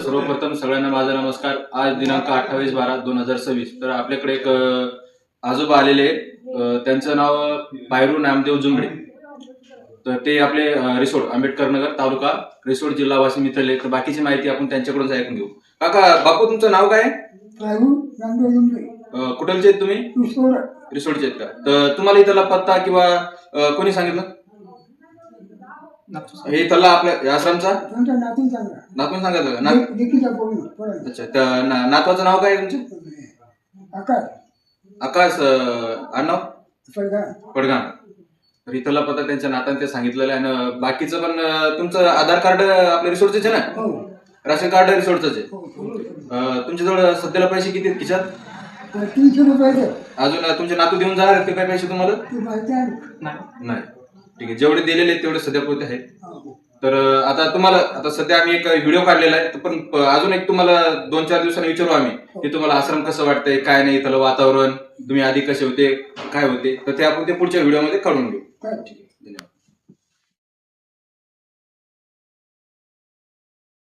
सर्वप्रथम सगळ्यांना माझा नमस्कार. आज दिनांक 28/12/2026. तर आपल्याकडे एक आजोबा आलेले आहेत. त्यांचं नाव पायरू नामदेव जुंबडे. तर ते आपले रिसोड आंबेडकर नगर तालुका रिसोड जिल्हा वाशिम इथले. तर बाकीची माहिती आपण त्यांच्याकडून ऐकून घेऊ. काका, बापू तुमचं नाव काय? पायरू नामदेव जुंबडे. कुठलचे आहेत तुम्ही? रिसोडचे आहेत का? तर तुम्हाला इथला पत्ता किंवा कोणी सांगितलं हे इथला आपल्या आश्रमचा? नातून सांगितलं का? अच्छा, त्या नातवाचं नाव काय आहे तुमचं? आकाश आडनाव पडगाण. तर इथला पत्ता त्यांच्या नाताने ते सांगितलेलं आहे. आणि बाकीचं पण तुमचं आधार कार्ड आपल्या रिसोर्टच आहे ना? राशन कार्ड रिसोर्टच आहे. तुमच्याजवळ सध्याला पैसे किती आहेत खिशात? 300 रुपये. अजून तुमचे नातू देऊन जाणार आहेत ते काय पैसे तुम्हाला? नाही. ठीक आहे, जेवढे दिलेले आहेत तेवढे सध्या पुरते आहेत. तर आता सध्या आम्ही एक व्हिडिओ काढलेला आहे. पण अजून एक तुम्हाला 2-4 दिवसांनी विचारू आम्ही की तुम्हाला आश्रम कसं वाटतंय, काय नाही, इथलं वातावरण, तुम्ही आधी कसे होते, काय होते. तर ते आपण ते पुढच्या व्हिडिओमध्ये काढून घेऊ. ठीक आहे, धन्यवाद.